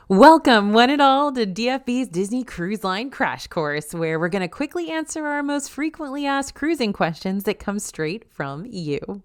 Welcome, one and all, to DFB's Disney Cruise Line Crash Course, where we're going to quickly answer our most frequently asked cruising questions that come straight from you.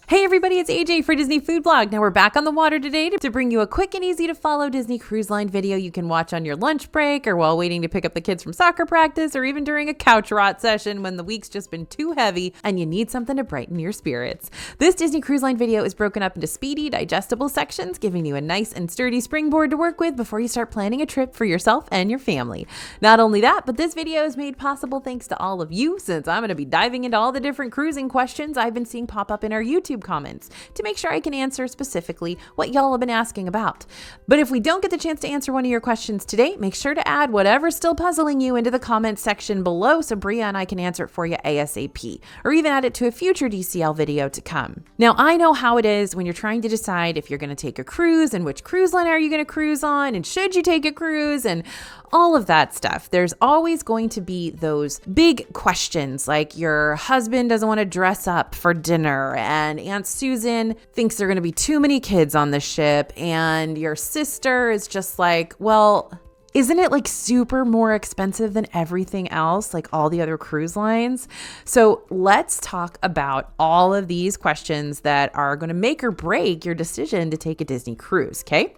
Hey everybody, it's AJ for Disney Food Blog. Now we're back on the water today to bring you a quick and easy to follow Disney Cruise Line video you can watch on your lunch break or while waiting to pick up the kids from soccer practice or even during a couch rot session when the week's just been too heavy and you need something to brighten your spirits. This Disney Cruise Line video is broken up into speedy, digestible sections, giving you a nice and sturdy springboard to work with before you start planning a trip for yourself and your family. Not only that, but this video is made possible thanks to all of you, since I'm going to be diving into all the different cruising questions I've been seeing pop up in our YouTube comments to make sure I can answer specifically what y'all have been asking about. But if we don't get the chance to answer one of your questions today, make sure to add whatever's still puzzling you into the comments section below so Bria and I can answer it for you ASAP, or even add it to a future DCL video to come. Now, I know how it is when you're trying to decide if you're going to take a cruise and which cruise line are you going to cruise on and should you take a cruise and all of that stuff. There's always going to be those big questions like your husband doesn't want to dress up for dinner and Aunt Susan thinks there are going to be too many kids on the ship and your sister is just like, well, isn't it like super more expensive than everything else, like all the other cruise lines? So let's talk about all of these questions that are going to make or break your decision to take a Disney cruise, okay?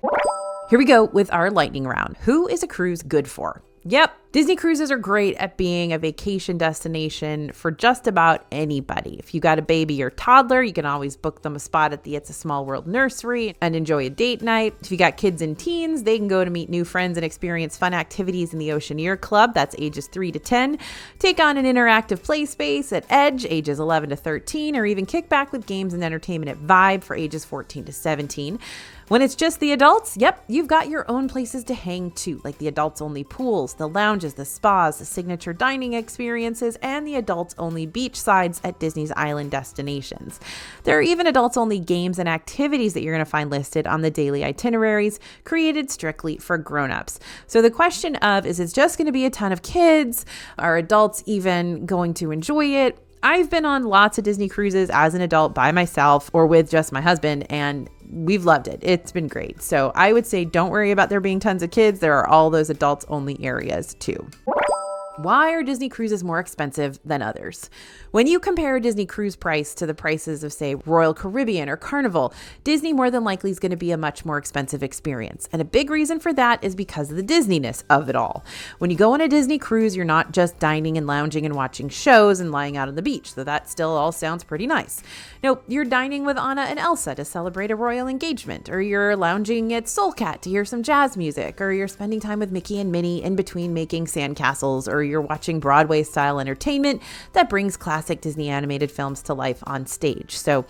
Here we go with our lightning round. Who is a cruise good for? Yep, Disney cruises are great at being a vacation destination for just about anybody. If you got a baby or toddler, you can always book them a spot at the It's a Small World nursery and enjoy a date night. If you got kids and teens, they can go to meet new friends and experience fun activities in the Oceaneer Club. That's ages 3 to 10. Take on an interactive play space at Edge, ages 11 to 13, or even kick back with games and entertainment at Vibe for ages 14 to 17. When it's just the adults, yep, you've got your own places to hang too, like the adults-only pools, the lounges, the spas, the signature dining experiences, and the adults-only beach sides at Disney's island destinations. There are even adults-only games and activities that you're going to find listed on the daily itineraries, created strictly for grown-ups. So the question of, is it just going to be a ton of kids? Are adults even going to enjoy it? I've been on lots of Disney cruises as an adult by myself or with just my husband, and we've loved it. It's been great. So I would say don't worry about there being tons of kids. There are all those adults only areas too. Why are Disney cruises more expensive than others? When you compare a Disney cruise price to the prices of, say, Royal Caribbean or Carnival, Disney more than likely is going to be a much more expensive experience. And a big reason for that is because of the Disneyness of it all. When you go on a Disney cruise, you're not just dining and lounging and watching shows and lying out on the beach, though that still all sounds pretty nice. No, you're dining with Anna and Elsa to celebrate a royal engagement, or you're lounging at Soul Cat to hear some jazz music, or you're spending time with Mickey and Minnie in between making sandcastles, or you're watching Broadway-style entertainment that brings classic Disney animated films to life on stage. So,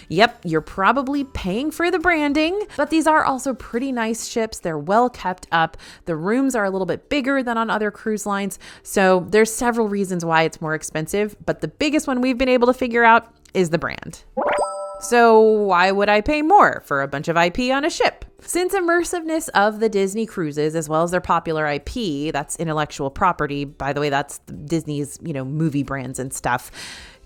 yep, you're probably paying for the branding, but these are also pretty nice ships. They're well kept up. The rooms are a little bit bigger than on other cruise lines. So there's several reasons why it's more expensive, but the biggest one we've been able to figure out is the brand. So why would I pay more for a bunch of IP on a ship? Since immersiveness of the Disney cruises, as well as their popular IP, that's intellectual property, by the way, that's Disney's, movie brands and stuff,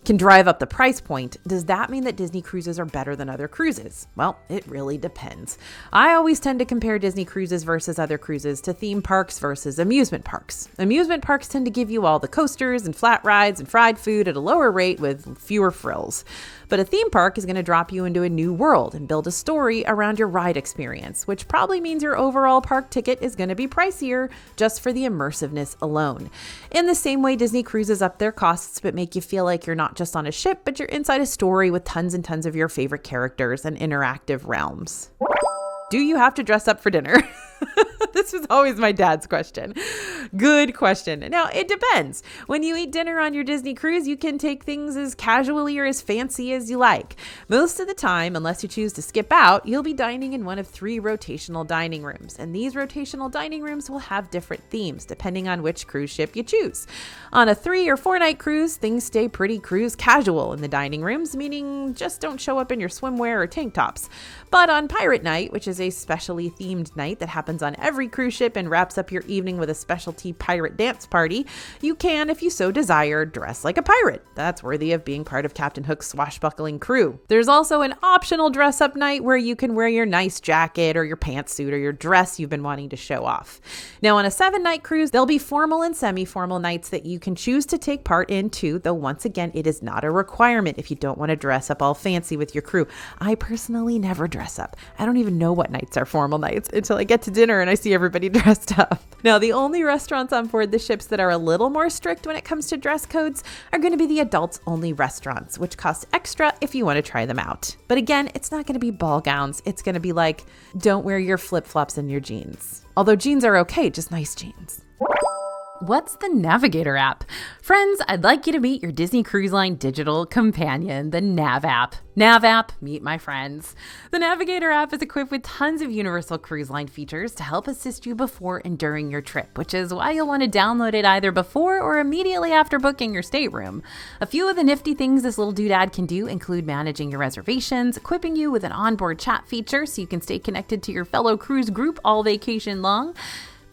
can drive up the price point, does that mean that Disney cruises are better than other cruises? Well, it really depends. I always tend to compare Disney cruises versus other cruises to theme parks versus amusement parks. Amusement parks tend to give you all the coasters and flat rides and fried food at a lower rate with fewer frills. But a theme park is going to drop you into a new world and build a story around your ride experience, which probably means your overall park ticket is going to be pricier just for the immersiveness alone. In the same way, Disney cruises up their costs but make you feel like you're not just on a ship, but you're inside a story with tons and tons of your favorite characters and interactive realms. Do you have to dress up for dinner? This was always my dad's question. Good question. Now, it depends. When you eat dinner on your Disney cruise, you can take things as casually or as fancy as you like. Most of the time, unless you choose to skip out, you'll be dining in one of 3 rotational dining rooms. And these rotational dining rooms will have different themes depending on which cruise ship you choose. On a 3 or 4 night cruise, things stay pretty cruise casual in the dining rooms, meaning just don't show up in your swimwear or tank tops. But on Pirate Night, which is a specially themed night that happens on every cruise ship and wraps up your evening with a specialty pirate dance party, you can, if you so desire, dress like a pirate. That's worthy of being part of Captain Hook's swashbuckling crew. There's also an optional dress-up night where you can wear your nice jacket or your pantsuit or your dress you've been wanting to show off. Now, on a 7-night cruise, there'll be formal and semi-formal nights that you can choose to take part in too, though once again, it is not a requirement if you don't want to dress up all fancy with your crew. I personally never dress up. I don't even know what nights are formal nights until I get to dinner and I see everybody dressed up. Now, the only restaurants on board the ships that are a little more strict when it comes to dress codes are going to be the adults-only restaurants, which cost extra if you want to try them out. But again, it's not going to be ball gowns. It's going to be like, don't wear your flip-flops and your jeans. Although jeans are okay, just nice jeans. What's the Navigator app? Friends, I'd like you to meet your Disney Cruise Line digital companion, the Nav app. Nav app, meet my friends. The Navigator app is equipped with tons of Universal Cruise Line features to help assist you before and during your trip, which is why you'll want to download it either before or immediately after booking your stateroom. A few of the nifty things this little doodad can do include managing your reservations, equipping you with an onboard chat feature so you can stay connected to your fellow cruise group all vacation long,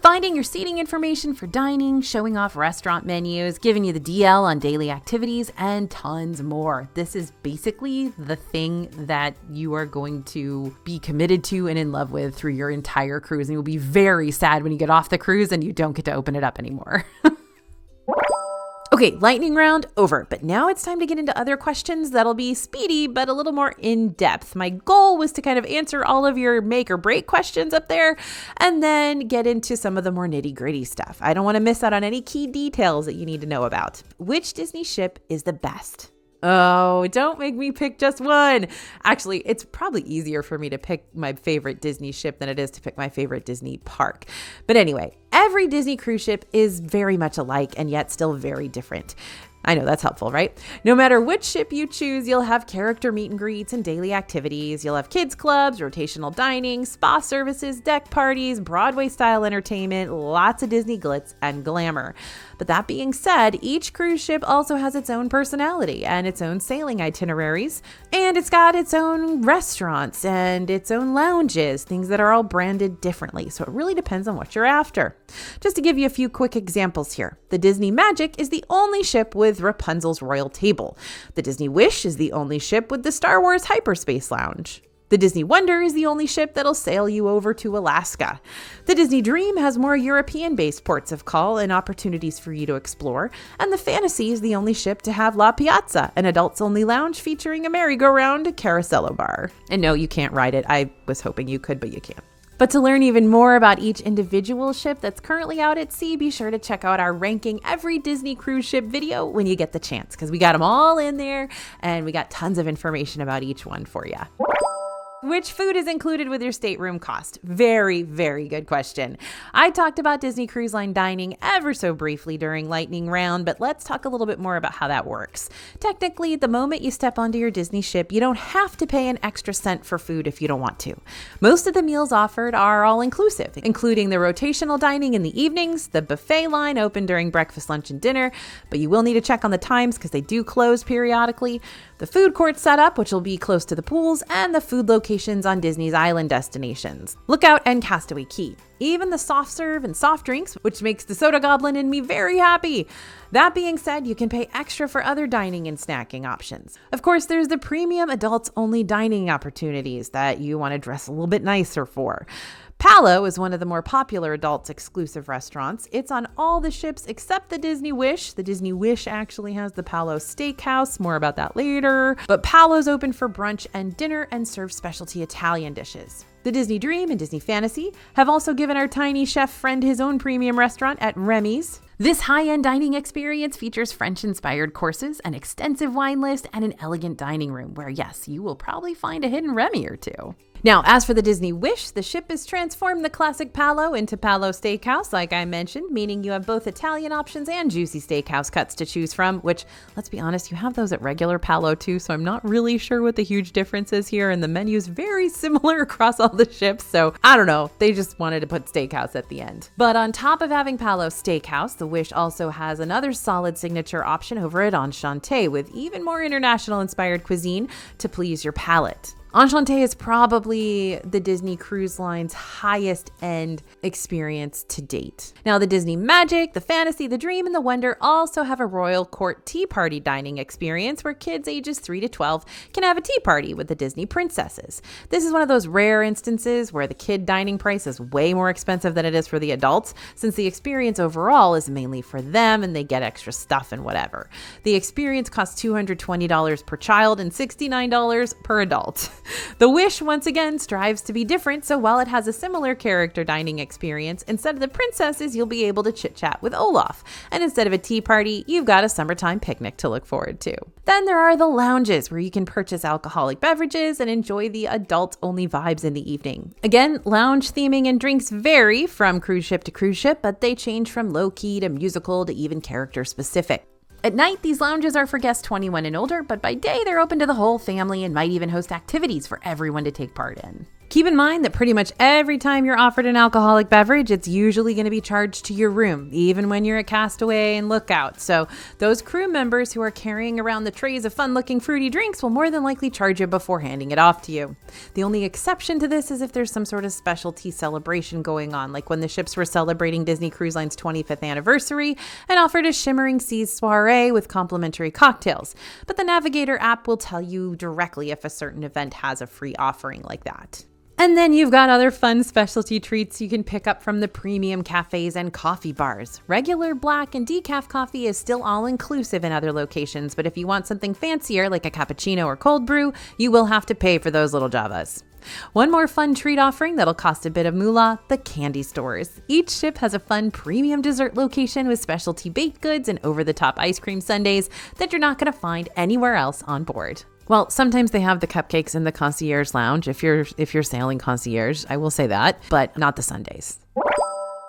finding your seating information for dining, showing off restaurant menus, giving you the DL on daily activities, and tons more. This is basically the thing that you are going to be committed to and in love with through your entire cruise. And you'll be very sad when you get off the cruise and you don't get to open it up anymore. Okay, lightning round over, but now it's time to get into other questions that'll be speedy, but a little more in-depth. My goal was to kind of answer all of your make or break questions up there and then get into some of the more nitty-gritty stuff. I don't want to miss out on any key details that you need to know about. Which Disney ship is the best? Oh, don't make me pick just one. Actually, it's probably easier for me to pick my favorite Disney ship than it is to pick my favorite Disney park. But anyway, every Disney cruise ship is very much alike and yet still very different. I know that's helpful, right? No matter which ship you choose, you'll have character meet and greets and daily activities. You'll have kids clubs, rotational dining, spa services, deck parties, Broadway-style entertainment, lots of Disney glitz and glamour. But that being said, each cruise ship also has its own personality and its own sailing itineraries, and it's got its own restaurants and its own lounges, things that are all branded differently. So it really depends on what you're after. Just to give you a few quick examples here. The Disney Magic is the only ship with Rapunzel's Royal Table. The Disney Wish is the only ship with the Star Wars Hyperspace Lounge. The Disney Wonder is the only ship that'll sail you over to Alaska. The Disney Dream has more European-based ports of call and opportunities for you to explore. And the Fantasy is the only ship to have La Piazza, an adults-only lounge featuring a merry-go-round carousello bar. And no, you can't ride it. I was hoping you could, but you can't. But to learn even more about each individual ship that's currently out at sea, be sure to check out our Ranking Every Disney Cruise Ship video when you get the chance, because we got them all in there and we got tons of information about each one for you. Which food is included with your stateroom cost? Very, very good question. I talked about Disney Cruise Line dining ever so briefly during Lightning Round, but let's talk a little bit more about how that works. Technically, the moment you step onto your Disney ship, you don't have to pay an extra cent for food if you don't want to. Most of the meals offered are all-inclusive, including the rotational dining in the evenings, the buffet line open during breakfast, lunch, and dinner, but you will need to check on the times because they do close periodically, the food court setup, which will be close to the pools, and the food locations on Disney's island destinations, Lookout and Castaway Cay. Even the soft serve and soft drinks, which makes the soda goblin in me very happy. That being said, you can pay extra for other dining and snacking options. Of course, there's the premium adults-only dining opportunities that you want to dress a little bit nicer for. Palo is one of the more popular adults-exclusive restaurants. It's on all the ships except the Disney Wish. The Disney Wish actually has the Palo Steakhouse. More about that later. But Palo's open for brunch and dinner and serves specialty Italian dishes. The Disney Dream and Disney Fantasy have also given our tiny chef friend his own premium restaurant at Remy's. This high-end dining experience features French-inspired courses, an extensive wine list, and an elegant dining room where, yes, you will probably find a hidden Remy or two. Now, as for the Disney Wish, the ship has transformed the classic Palo into Palo Steakhouse, like I mentioned, meaning you have both Italian options and juicy steakhouse cuts to choose from, which, let's be honest, you have those at regular Palo too, so I'm not really sure what the huge difference is here, and the menu's very similar across all the ships, so I don't know, they just wanted to put steakhouse at the end. But on top of having Palo Steakhouse, the Wish also has another solid signature option over at Enchante with even more international-inspired cuisine to please your palate. Enchanté is probably the Disney Cruise Line's highest end experience to date. Now, the Disney Magic, the Fantasy, the Dream, and the Wonder also have a royal court tea party dining experience where kids ages 3 to 12 can have a tea party with the Disney princesses. This is one of those rare instances where the kid dining price is way more expensive than it is for the adults, since the experience overall is mainly for them and they get extra stuff and whatever. The experience costs $220 per child and $69 per adult. The Wish, once again, strives to be different, so while it has a similar character dining experience, instead of the princesses, you'll be able to chit-chat with Olaf. And instead of a tea party, you've got a summertime picnic to look forward to. Then there are the lounges, where you can purchase alcoholic beverages and enjoy the adult-only vibes in the evening. Again, lounge theming and drinks vary from cruise ship to cruise ship, but they change from low-key to musical to even character-specific. At night, these lounges are for guests 21 and older, but by day, they're open to the whole family and might even host activities for everyone to take part in. Keep in mind that pretty much every time you're offered an alcoholic beverage, it's usually going to be charged to your room, even when you're at Castaway and Lookout. So those crew members who are carrying around the trays of fun-looking fruity drinks will more than likely charge you before handing it off to you. The only exception to this is if there's some sort of specialty celebration going on, like when the ships were celebrating Disney Cruise Line's 25th anniversary and offered a Shimmering Seas soiree with complimentary cocktails. But the Navigator app will tell you directly if a certain event has a free offering like that. And then you've got other fun specialty treats you can pick up from the premium cafes and coffee bars. Regular black and decaf coffee is still all-inclusive in other locations, but if you want something fancier like a cappuccino or cold brew, you will have to pay for those little javas. One more fun treat offering that'll cost a bit of moolah, the candy stores. Each ship has a fun premium dessert location with specialty baked goods and over-the-top ice cream sundaes that you're not going to find anywhere else on board. Well, sometimes they have the cupcakes in the concierge lounge if you're sailing concierge, I will say that, but not the sundaes.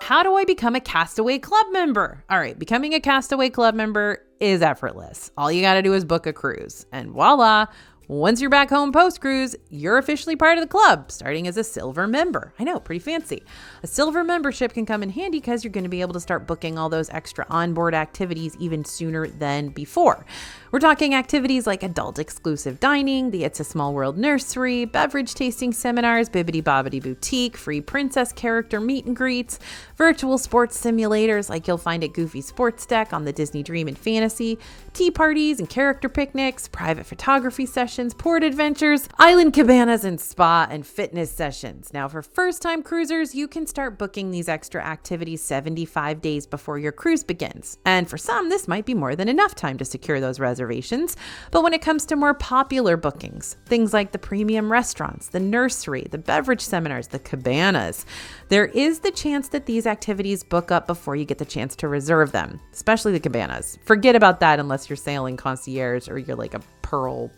How do I become a Castaway Club member? All right, becoming a Castaway Club member is effortless. All you got to do is book a cruise, and voila, once you're back home post-cruise, you're officially part of the club, starting as a silver member. I know, pretty fancy. A silver membership can come in handy because you're going to be able to start booking all those extra onboard activities even sooner than before. We're talking activities like adult exclusive dining, the It's a Small World nursery, beverage tasting seminars, Bibbidi Bobbidi Boutique, free princess character meet and greets, virtual sports simulators like you'll find at Goofy Sports Deck on the Disney Dream and Fantasy, tea parties and character picnics, private photography sessions, port adventures, island cabanas, and spa and fitness sessions. Now, for first-time cruisers, you can start booking these extra activities 75 days before your cruise begins. And for some, this might be more than enough time to secure those reservations. But when it comes to more popular bookings, things like the premium restaurants, the nursery, the beverage seminars, the cabanas, there is the chance that these activities book up before you get the chance to reserve them, especially the cabanas. Forget about that unless you're sailing concierge or you're like a Pearl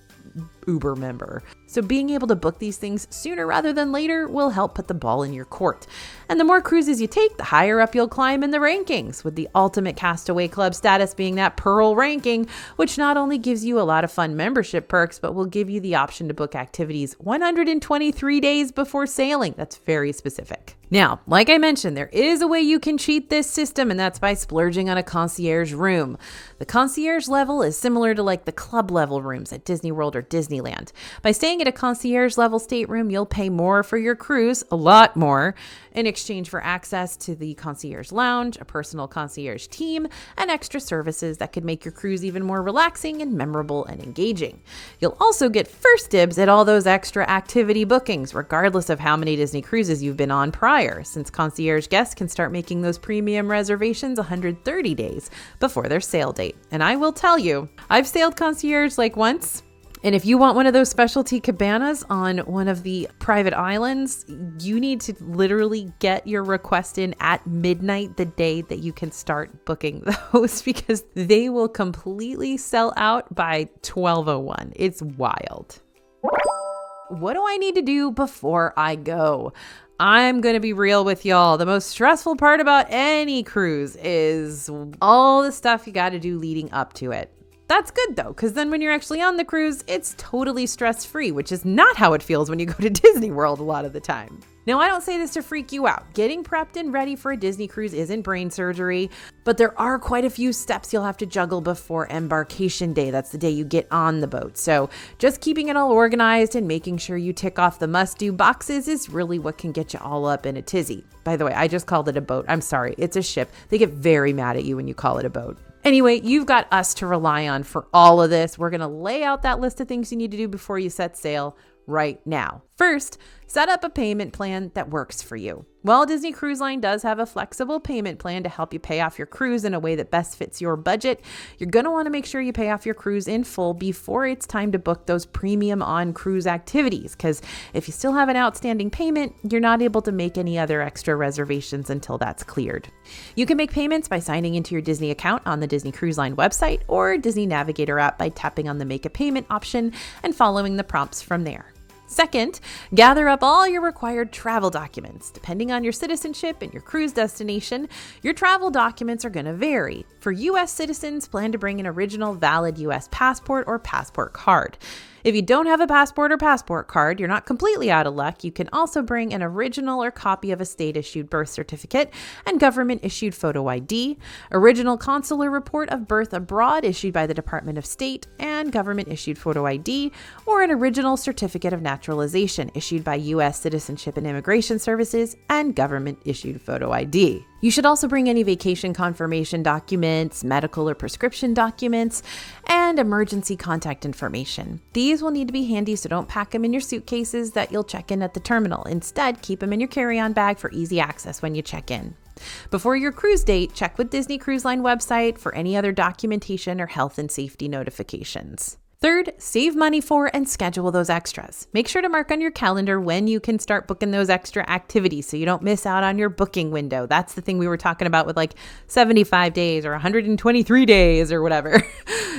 Uber member. So being able to book these things sooner rather than later will help put the ball in your court. And the more cruises you take, the higher up you'll climb in the rankings, with the Ultimate Castaway Club status being that Pearl ranking, which not only gives you a lot of fun membership perks, but will give you the option to book activities 123 days before sailing. That's very specific. Now, like I mentioned, there is a way you can cheat this system, and that's by splurging on a concierge room. The concierge level is similar to like the club level rooms at Disney World or Disneyland. By staying at a concierge level stateroom, you'll pay more for your cruise, a lot more, in exchange for access to the concierge lounge, a personal concierge team, and extra services that could make your cruise even more relaxing and memorable and engaging. You'll also get first dibs at all those extra activity bookings, regardless of how many Disney cruises you've been on prior, since concierge guests can start making those premium reservations 130 days before their sail date. And I will tell you, I've sailed concierge like once. And if you want one of those specialty cabanas on one of the private islands, you need to literally get your request in at midnight the day that you can start booking those, because they will completely sell out by 12:01. It's wild. What do I need to do before I go? I'm going to be real with y'all. The most stressful part about any cruise is all the stuff you got to do leading up to it. That's good though, because then when you're actually on the cruise, it's totally stress-free, which is not how it feels when you go to Disney World a lot of the time. Now, I don't say this to freak you out. Getting prepped and ready for a Disney cruise isn't brain surgery, but there are quite a few steps you'll have to juggle before embarkation day. That's the day you get on the boat. So just keeping it all organized and making sure you tick off the must-do boxes is really what can get you all up in a tizzy. By the way, I just called it a boat. I'm sorry, it's a ship. They get very mad at you when you call it a boat. Anyway, you've got us to rely on for all of this. We're going to lay out that list of things you need to do before you set sail right now. First, set up a payment plan that works for you. While Disney Cruise Line does have a flexible payment plan to help you pay off your cruise in a way that best fits your budget, you're going to want to make sure you pay off your cruise in full before it's time to book those premium on-cruise activities, because if you still have an outstanding payment, you're not able to make any other extra reservations until that's cleared. You can make payments by signing into your Disney account on the Disney Cruise Line website or Disney Navigator app by tapping on the Make a Payment option and following the prompts from there. Second, gather up all your required travel documents. Depending on your citizenship and your cruise destination, your travel documents are going to vary. For U.S. citizens, plan to bring an original valid U.S. passport or passport card. If you don't have a passport or passport card, you're not completely out of luck. You can also bring an original or copy of a state-issued birth certificate and government-issued photo ID, original consular report of birth abroad issued by the Department of State and government-issued photo ID, or an original certificate of naturalization issued by U.S. Citizenship and Immigration Services and government-issued photo ID. You should also bring any vacation confirmation documents, medical or prescription documents, and emergency contact information. These will need to be handy, so don't pack them in your suitcases that you'll check in at the terminal. Instead, keep them in your carry-on bag for easy access when you check in. Before your cruise date, check with Disney Cruise Line website for any other documentation or health and safety notifications. Third, save money for and schedule those extras. Make sure to mark on your calendar when you can start booking those extra activities so you don't miss out on your booking window. That's the thing we were talking about with like 75 days or 123 days or whatever.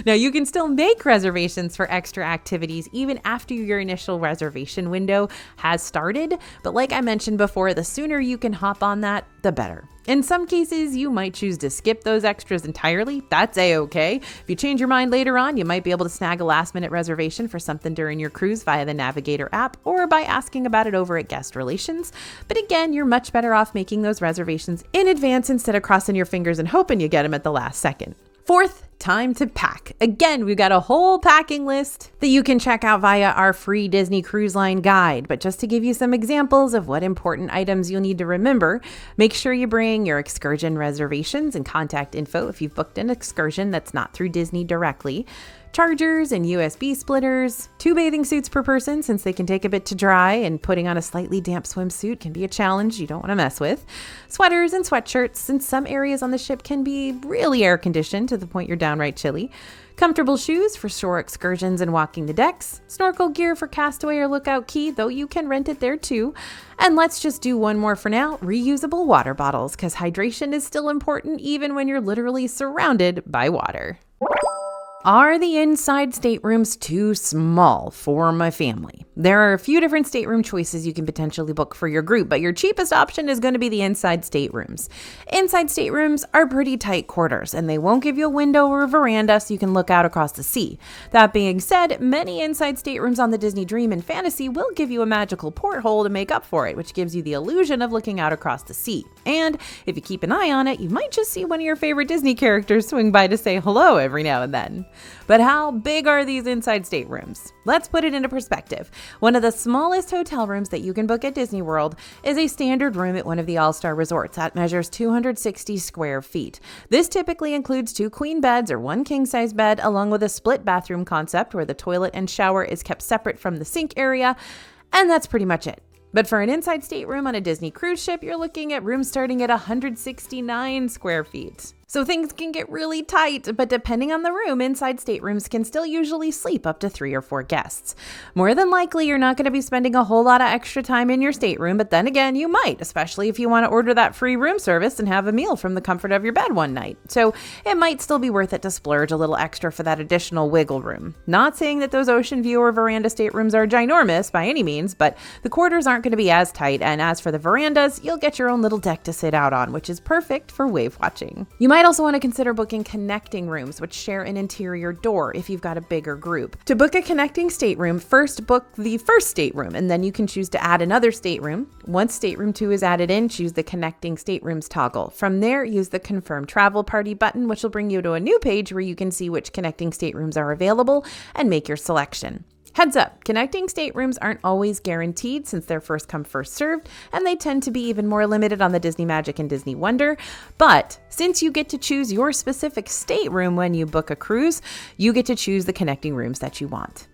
Now, you can still make reservations for extra activities even after your initial reservation window has started. But like I mentioned before, the sooner you can hop on that, the better. In some cases, you might choose to skip those extras entirely. That's a-okay. If you change your mind later on, you might be able to snag a last-minute reservation for something during your cruise via the Navigator app or by asking about it over at Guest Relations. But again, you're much better off making those reservations in advance instead of crossing your fingers and hoping you get them at the last second. Fourth, time to pack. Again, we've got a whole packing list that you can check out via our free Disney Cruise Line guide. But just to give you some examples of what important items you'll need to remember, make sure you bring your excursion reservations and contact info if you've booked an excursion that's not through Disney directly, chargers and USB splitters, 2 bathing suits per person since they can take a bit to dry and putting on a slightly damp swimsuit can be a challenge you don't want to mess with, sweaters and sweatshirts since some areas on the ship can be really air conditioned to the point you're downright chilly, comfortable shoes for shore excursions and walking the decks, snorkel gear for Castaway or Lookout Key, though you can rent it there too, and let's just do one more for now, reusable water bottles because hydration is still important even when you're literally surrounded by water. Are the inside staterooms too small for my family? There are a few different stateroom choices you can potentially book for your group, but your cheapest option is going to be the inside staterooms. Inside staterooms are pretty tight quarters, and they won't give you a window or a veranda so you can look out across the sea. That being said, many inside staterooms on the Disney Dream and Fantasy will give you a magical porthole to make up for it, which gives you the illusion of looking out across the sea. And if you keep an eye on it, you might just see one of your favorite Disney characters swing by to say hello every now and then. But how big are these inside staterooms? Let's put it into perspective. One of the smallest hotel rooms that you can book at Disney World is a standard room at one of the All-Star resorts that measures 260 square feet. This typically includes 2 queen beds or 1 king-size bed, along with a split bathroom concept where the toilet and shower is kept separate from the sink area, and that's pretty much it. But for an inside stateroom on a Disney cruise ship, you're looking at rooms starting at 169 square feet. So things can get really tight, but depending on the room, inside staterooms can still usually sleep up to 3 or 4 guests. More than likely, you're not going to be spending a whole lot of extra time in your stateroom, but then again, you might, especially if you want to order that free room service and have a meal from the comfort of your bed one night. So it might still be worth it to splurge a little extra for that additional wiggle room. Not saying that those ocean view or veranda staterooms are ginormous by any means, but the quarters aren't going to be as tight, and as for the verandas, you'll get your own little deck to sit out on, which is perfect for wave watching. You might might also want to consider booking connecting rooms, which share an interior door if you've got a bigger group. To book a connecting stateroom, first book the first stateroom, and then you can choose to add another stateroom. Once stateroom 2 is added in, choose the connecting staterooms toggle. From there, use the confirm travel party button, which will bring you to a new page where you can see which connecting staterooms are available and make your selection. Heads up, connecting staterooms aren't always guaranteed since they're first come, first served, and they tend to be even more limited on the Disney Magic and Disney Wonder. But since you get to choose your specific stateroom when you book a cruise, you get to choose the connecting rooms that you want.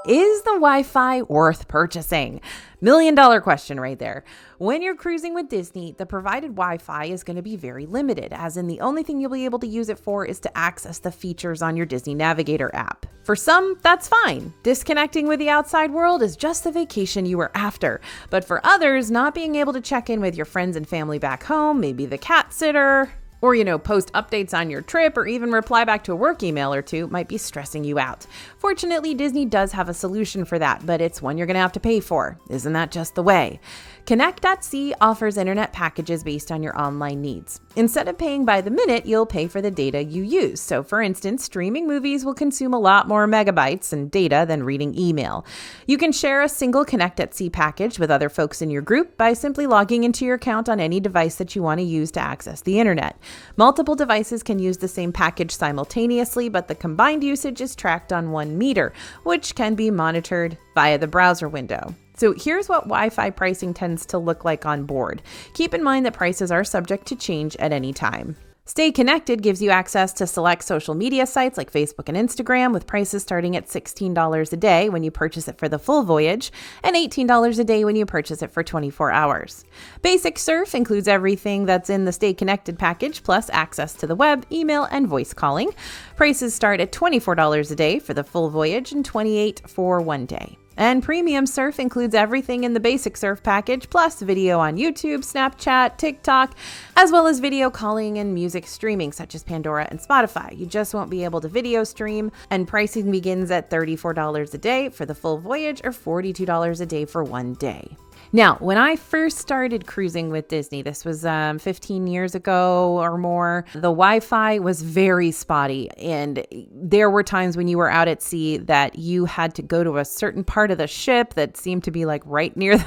Is the Wi-Fi worth purchasing? $1 million question right there. When you're cruising with Disney, the provided Wi-Fi is going to be very limited, as in the only thing you'll be able to use it for is to access the features on your Disney Navigator app. For some, that's fine. Disconnecting with the outside world is just the vacation you were after. But for others, not being able to check in with your friends and family back home, maybe the cat sitter, or, post updates on your trip or even reply back to a work email or two might be stressing you out. Fortunately, Disney does have a solution for that, but it's one you're going to have to pay for. Isn't that just the way? Connect.c offers internet packages based on your online needs. Instead of paying by the minute, you'll pay for the data you use. So for instance, streaming movies will consume a lot more megabytes and data than reading email. You can share a single Connect.c package with other folks in your group by simply logging into your account on any device that you want to use to access the internet. Multiple devices can use the same package simultaneously, but the combined usage is tracked on one meter, which can be monitored via the browser window. So here's what Wi-Fi pricing tends to look like on board. Keep in mind that prices are subject to change at any time. Stay Connected gives you access to select social media sites like Facebook and Instagram, with prices starting at $16 a day when you purchase it for the full voyage and $18 a day when you purchase it for 24 hours. Basic Surf includes everything that's in the Stay Connected package, plus access to the web, email, and voice calling. Prices start at $24 a day for the full voyage and $28 for 1 day. And Premium Surf includes everything in the Basic Surf package, plus video on YouTube, Snapchat, TikTok, as well as video calling and music streaming such as Pandora and Spotify. You just won't be able to video stream, and pricing begins at $34 a day for the full voyage or $42 a day for 1 day. Now, when I first started cruising with Disney, this was 15 years ago or more, the Wi-Fi was very spotty. And there were times when you were out at sea that you had to go to a certain part of the ship that seemed to be like right near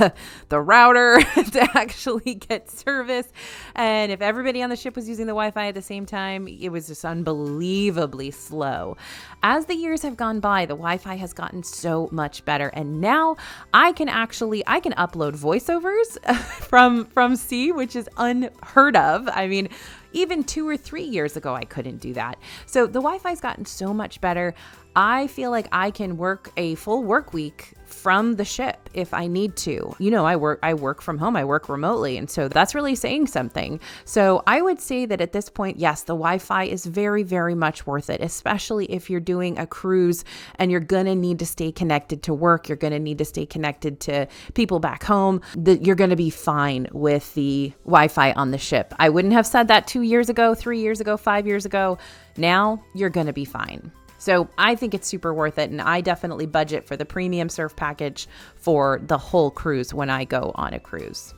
the router to actually get service. And if everybody on the ship was using the Wi-Fi at the same time, it was just unbelievably slow. As the years have gone by, the Wi-Fi has gotten so much better. And now I can upload voiceovers from sea, which is unheard of. I mean, even 2 or 3 years ago, I couldn't do that. So the Wi-Fi's gotten so much better. I feel like I can work a full work week from the ship if I need to. I work from home, I work remotely. And so that's really saying something. So I would say that at this point, yes, the Wi-Fi is very, very much worth it, especially if you're doing a cruise and you're going to need to stay connected to work. You're going to need to stay connected to people back home. You're going to be fine with the Wi-Fi on the ship. I wouldn't have said that 2 years ago, 3 years ago, 5 years ago. Now you're going to be fine. So I think it's super worth it, and I definitely budget for the Premium Surf package for the whole cruise when I go on a cruise.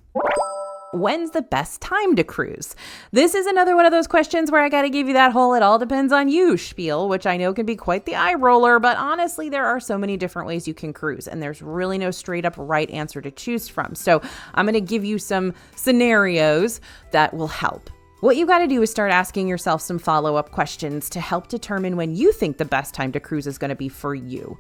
When's the best time to cruise? This is another one of those questions where I got to give you that whole "it all depends on you" spiel, which I know can be quite the eye roller, but honestly, there are so many different ways you can cruise, and there's really no straight up right answer to choose from. So I'm going to give you some scenarios that will help. What you got to do is start asking yourself some follow-up questions to help determine when you think the best time to cruise is going to be for you.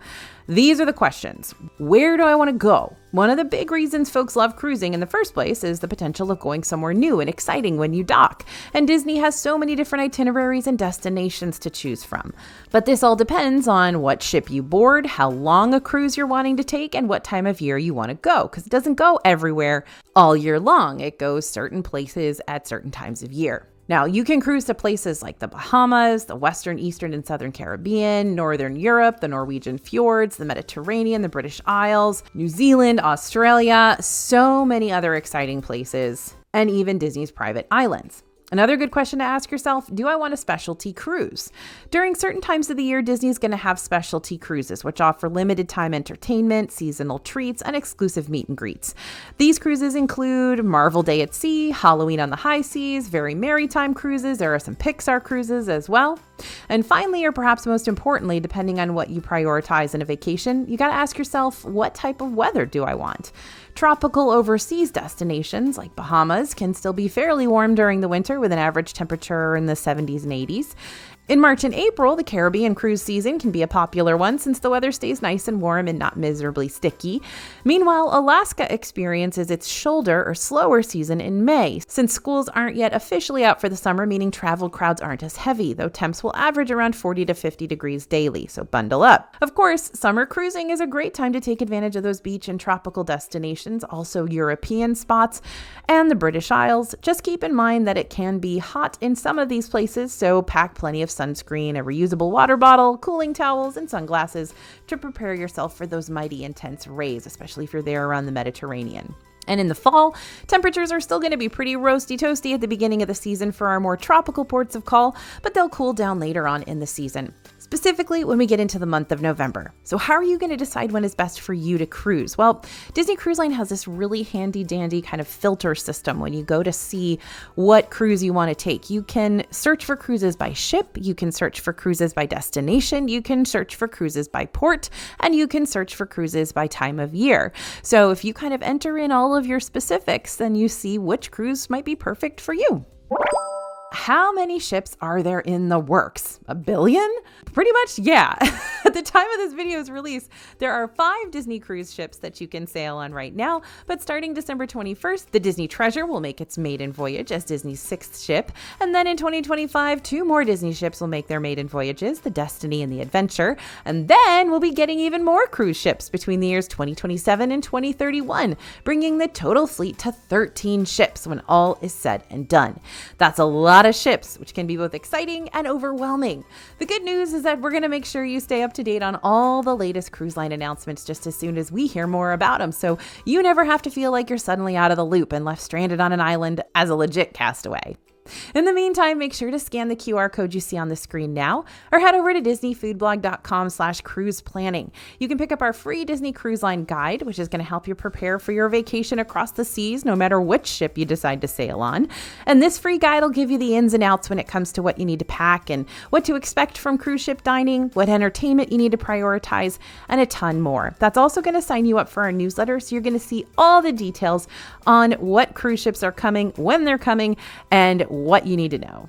These are the questions. Where do I want to go? One of the big reasons folks love cruising in the first place is the potential of going somewhere new and exciting when you dock. And Disney has so many different itineraries and destinations to choose from. But this all depends on what ship you board, how long a cruise you're wanting to take, and what time of year you want to go, because it doesn't go everywhere all year long. It goes certain places at certain times of year. Now, you can cruise to places like the Bahamas, the Western, Eastern, and Southern Caribbean, Northern Europe, the Norwegian fjords, the Mediterranean, the British Isles, New Zealand, Australia, so many other exciting places, and even Disney's private islands. Another good question to ask yourself, do I want a specialty cruise? During certain times of the year, Disney's going to have specialty cruises, which offer limited time entertainment, seasonal treats, and exclusive meet and greets. These cruises include Marvel Day at Sea, Halloween on the High Seas, Very Merry Time cruises. There are some Pixar cruises as well. And finally, or perhaps most importantly, depending on what you prioritize in a vacation, you got to ask yourself, what type of weather do I want? Tropical overseas destinations like Bahamas can still be fairly warm during the winter with an average temperature in the 70s and 80s. In March and April, the Caribbean cruise season can be a popular one since the weather stays nice and warm and not miserably sticky. Meanwhile, Alaska experiences its shoulder or slower season in May, since schools aren't yet officially out for the summer, meaning travel crowds aren't as heavy, though temps will average around 40 to 50 degrees daily, so bundle up. Of course, summer cruising is a great time to take advantage of those beach and tropical destinations, also European spots, and the British Isles. Just keep in mind that it can be hot in some of these places, so pack plenty of sunscreen, a reusable water bottle, cooling towels, and sunglasses to prepare yourself for those mighty intense rays, especially if you're there around the Mediterranean. And in the fall, temperatures are still going to be pretty roasty toasty at the beginning of the season for our more tropical ports of call, but they'll cool down later on in the season, specifically when we get into the month of November. So how are you going to decide when is best for you to cruise? Well, Disney Cruise Line has this really handy dandy kind of filter system when you go to see what cruise you want to take. You can search for cruises by ship, you can search for cruises by destination, you can search for cruises by port, and you can search for cruises by time of year. So if you kind of enter in all of your specifics, then you see which cruise might be perfect for you. How many ships are there in the works? A billion? Pretty much, yeah. At the time of this video's release, there are 5 Disney cruise ships that you can sail on right now, but starting December 21st, the Disney Treasure will make its maiden voyage as Disney's 6th ship, and then in 2025, 2 more Disney ships will make their maiden voyages, the Destiny and the Adventure, and then we'll be getting even more cruise ships between the years 2027 and 2031, bringing the total fleet to 13 ships when all is said and done. That's a lot of ships, which can be both exciting and overwhelming. The good news is that we're going to make sure you stay up to date on all the latest cruise line announcements just as soon as we hear more about them, so you never have to feel like you're suddenly out of the loop and left stranded on an island as a legit castaway. In the meantime, make sure to scan the QR code you see on the screen now or head over to disneyfoodblog.com/cruise planning. You can pick up our free Disney Cruise Line guide, which is going to help you prepare for your vacation across the seas, no matter which ship you decide to sail on. And this free guide will give you the ins and outs when it comes to what you need to pack and what to expect from cruise ship dining, what entertainment you need to prioritize, and a ton more. That's also going to sign you up for our newsletter, so you're going to see all the details on what cruise ships are coming, when they're coming, and what you need to know.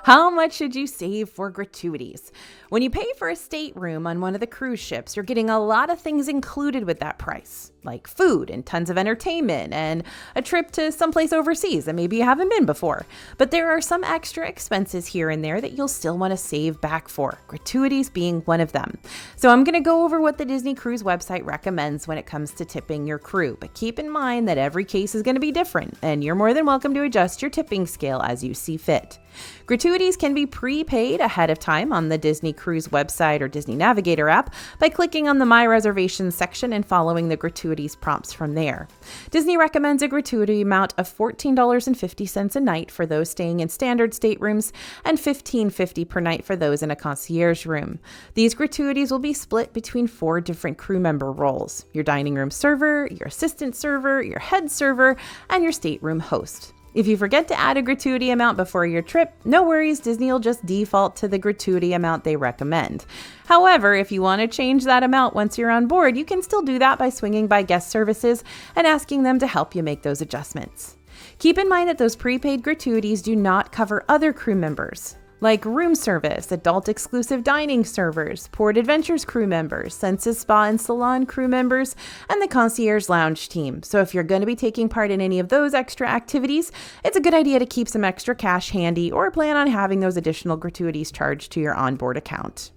How much should you save for gratuities? When you pay for a stateroom on one of the cruise ships, you're getting a lot of things included with that price, like food and tons of entertainment and a trip to someplace overseas that maybe you haven't been before. But there are some extra expenses here and there that you'll still want to save back for, gratuities being one of them. So I'm going to go over what the Disney Cruise website recommends when it comes to tipping your crew, but keep in mind that every case is going to be different, and you're more than welcome to adjust your tipping scale as you see fit. Gratuities can be prepaid ahead of time on the Disney Cruise website or Disney Navigator app by clicking on the My Reservations section and following the gratuities prompts from there. Disney recommends a gratuity amount of $14.50 a night for those staying in standard staterooms and $15.50 per night for those in a concierge room. These gratuities will be split between 4 different crew member roles: your dining room server, your assistant server, your head server, and your stateroom host. If you forget to add a gratuity amount before your trip, no worries, Disney will just default to the gratuity amount they recommend. However, if you want to change that amount once you're on board, you can still do that by swinging by guest services and asking them to help you make those adjustments. Keep in mind that those prepaid gratuities do not cover other crew members, like room service, adult exclusive dining servers, Port Adventures crew members, Senses Spa and Salon crew members, and the concierge lounge team. So if you're going to be taking part in any of those extra activities, it's a good idea to keep some extra cash handy or plan on having those additional gratuities charged to your onboard account.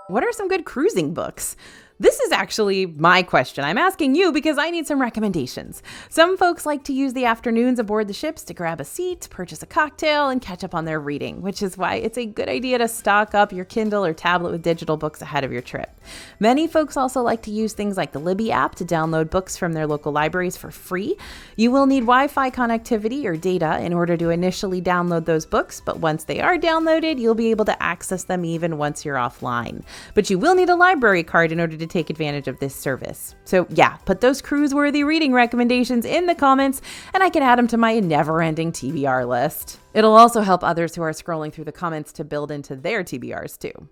What are some good cruising books? This is actually my question. I'm asking you because I need some recommendations. Some folks like to use the afternoons aboard the ships to grab a seat, purchase a cocktail, and catch up on their reading, which is why it's a good idea to stock up your Kindle or tablet with digital books ahead of your trip. Many folks also like to use things like the Libby app to download books from their local libraries for free. You will need Wi-Fi connectivity or data in order to initially download those books, but once they are downloaded, you'll be able to access them even once you're offline. But you will need a library card in order to take advantage of this service. So yeah, put those cruise-worthy reading recommendations in the comments and I can add them to my never-ending TBR list. It'll also help others who are scrolling through the comments to build into their TBRs too.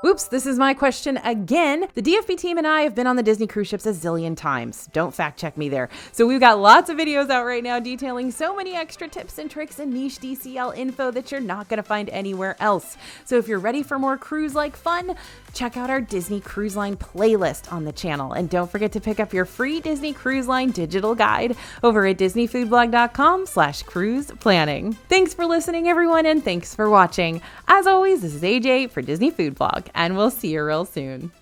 Oops, this is my question again. The DFB team and I have been on the Disney cruise ships a zillion times. Don't fact check me there. So we've got lots of videos out right now detailing so many extra tips and tricks and niche DCL info that you're not going to find anywhere else. So if you're ready for more cruise-like fun, check out our Disney Cruise Line playlist on the channel. And don't forget to pick up your free Disney Cruise Line digital guide over at disneyfoodblog.com/cruise planning. Thanks for listening, everyone, and thanks for watching. As always, this is AJ for Disney Food Blog, and we'll see you real soon.